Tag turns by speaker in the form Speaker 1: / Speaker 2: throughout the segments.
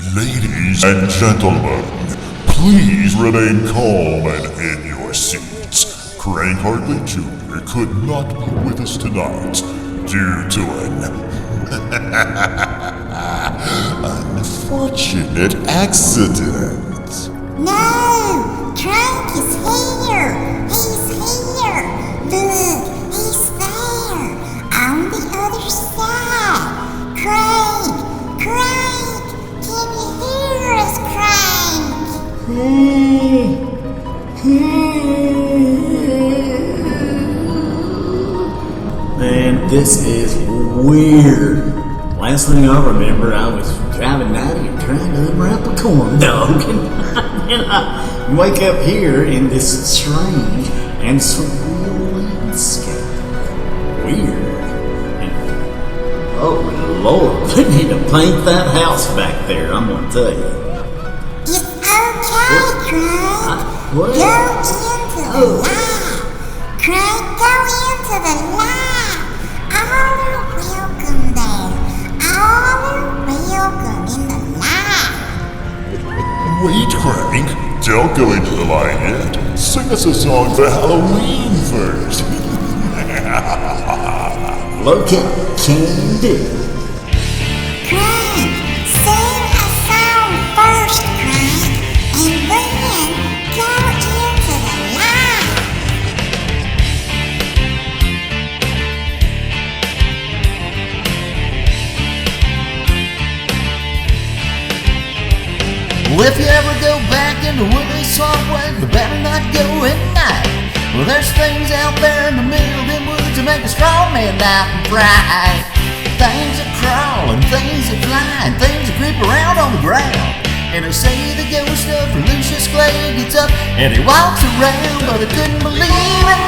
Speaker 1: Ladies and gentlemen, please remain calm and in your seats. Craig Hardley Jr. could not be with us tonight due to an unfortunate accident.
Speaker 2: No! Craig is here! He's here! Look, he's there! On the other side! Craig! Craig! Can you hear us, Craig?
Speaker 3: Man, this is weird. Last thing I remember, I was driving 90 and trying to unwrap a corn dog. And I wake up here in this strange and surreal landscape. Weird. And, oh, Lord, we need to paint that house back there, I'm going to tell you.
Speaker 2: It's okay, Craig.
Speaker 3: What?
Speaker 2: Go into the light. Craig, go into the light. All are welcome there. All are welcome in the light.
Speaker 1: Wait, Craig. Don't go into the light yet. Sing us a song for Halloween first.
Speaker 3: Look at can do.
Speaker 2: Craig, sing a song first, Craig, and then go into the light.
Speaker 4: Well, if you ever go back into Wooley Swamp, well, you better not go at night. Well, there's things out there in the middle of them woods that make a strong man out and bright. Things that crawl and things that fly and things that creep around on the ground. And they say the ghost of Lucius Clay gets up and he walks around, but I couldn't believe it.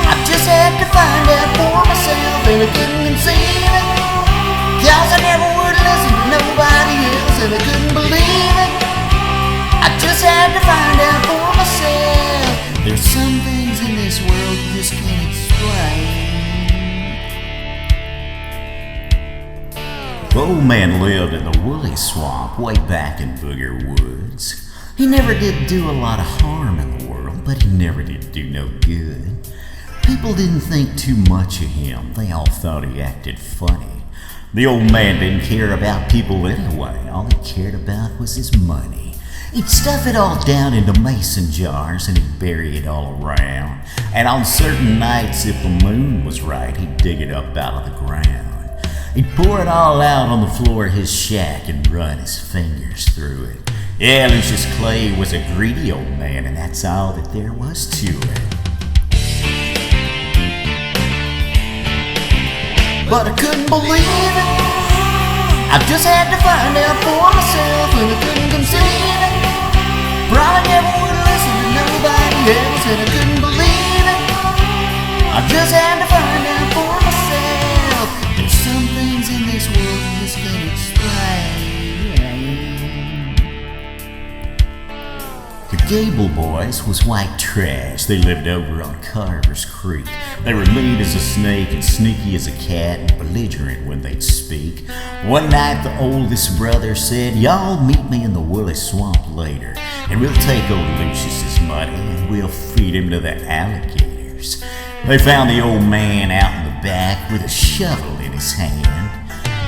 Speaker 4: I just had to find out for myself and I couldn't conceive it. Cause I never would listen to nobody else and I couldn't believe it. I just had to find out for myself. There's some things in this world you just can't explain. The old man lived in the Wooley Swamp way back in Booger Woods. He never did do a lot of harm in the world, but he never did do no good. People didn't think too much of him. They all thought he acted funny. The old man didn't care about people anyway. All he cared about was his money. He'd stuff it all down into mason jars and he'd bury it all around. And on certain nights, if the moon was right, he'd dig it up out of the ground. He'd pour it all out on the floor of his shack and run his fingers through it. Yeah, Lucius Clay was a greedy old man, and that's all that there was to it. But I couldn't believe it. I just had to find out for myself, and I couldn't conceive it. Probably never would listen to nobody else, and I couldn't believe it. I just had to find out for myself. There's some things in this world you just can't explain. The Gable boys was white trash. They lived over on Carver's Creek. They were mean as a snake and sneaky as a cat and belligerent when they'd speak. One night the oldest brother said, "Y'all meet me in the Wooley Swamp later, and we'll take old Lucius's money and we'll feed him to the alligators." They found the old man out in the back with a shovel in his hand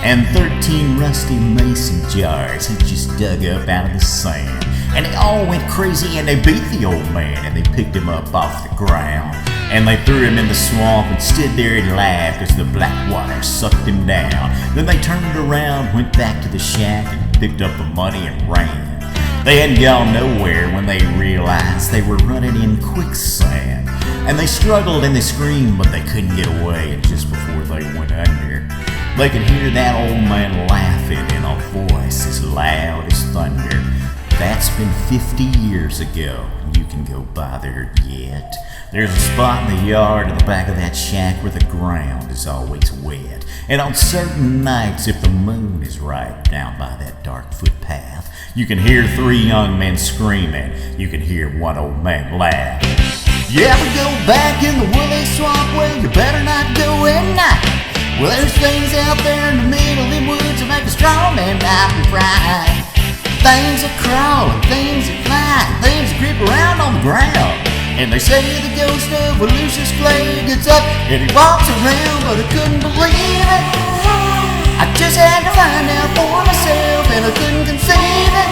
Speaker 4: and 13 rusty mason jars he just dug up out of the sand. And they all went crazy and they beat the old man and they picked him up off the ground. And they threw him in the swamp and stood there and laughed as the black water sucked him down. Then they turned around, went back to the shack and picked up the money and ran. They hadn't gone nowhere when they realized they were running in quicksand. And they struggled and they screamed, but they couldn't get away. And just before they went under, they could hear that old man laughing in a voice as loud as thunder. That's been 50 years ago. You can go by there yet. There's a spot in the yard at the back of that shack where the ground is always wet. And on certain nights, if the moon is right down by that dark footpath, you can hear 3 young men screaming. You can hear one old man laugh. You ever go back in the Wooley Swamp? Well, you better not go at night. Well, there's things out there in the middle of them woods that make a strong man out and cry. Things that crawl and things that fly, things that creep around on the ground. And they say the ghost of Lucius Clay gets up and he walks around, but I couldn't believe it. I just had to find out for myself, and I couldn't conceive it.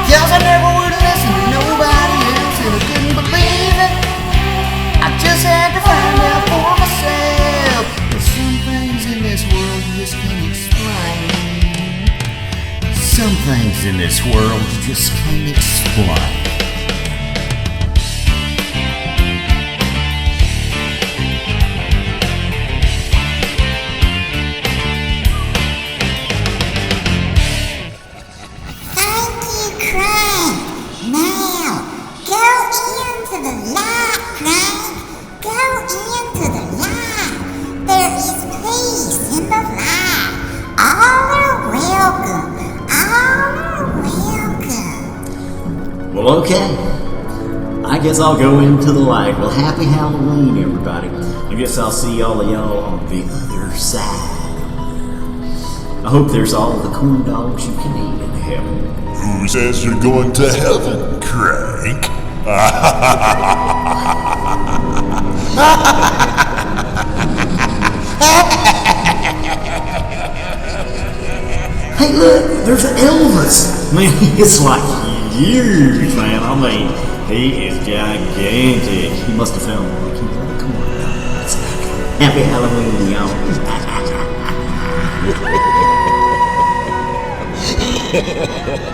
Speaker 4: 'Cause I never would listen to nobody else, and I couldn't believe it. I just had to find out for myself. There's some things in this world you just can't explain. Some things in this world you just can't explain.
Speaker 2: Thank you, Crank. Now, go into the light, Crank. Go into the light. There is peace in the light. All are welcome. All are welcome.
Speaker 3: Well, okay. I guess I'll go into the light. Well, happy Halloween, everybody. I guess I'll see all of y'all on the other side. I hope there's all the corn dogs you can eat in heaven.
Speaker 1: Who says you're going to heaven, Crank?
Speaker 3: Hey, look, there's Elvis. Man, it's like huge, man. I mean, he is gigantic. He must have found one. Come on, guys. Happy Halloween, y'all.
Speaker 1: Ha ha ha!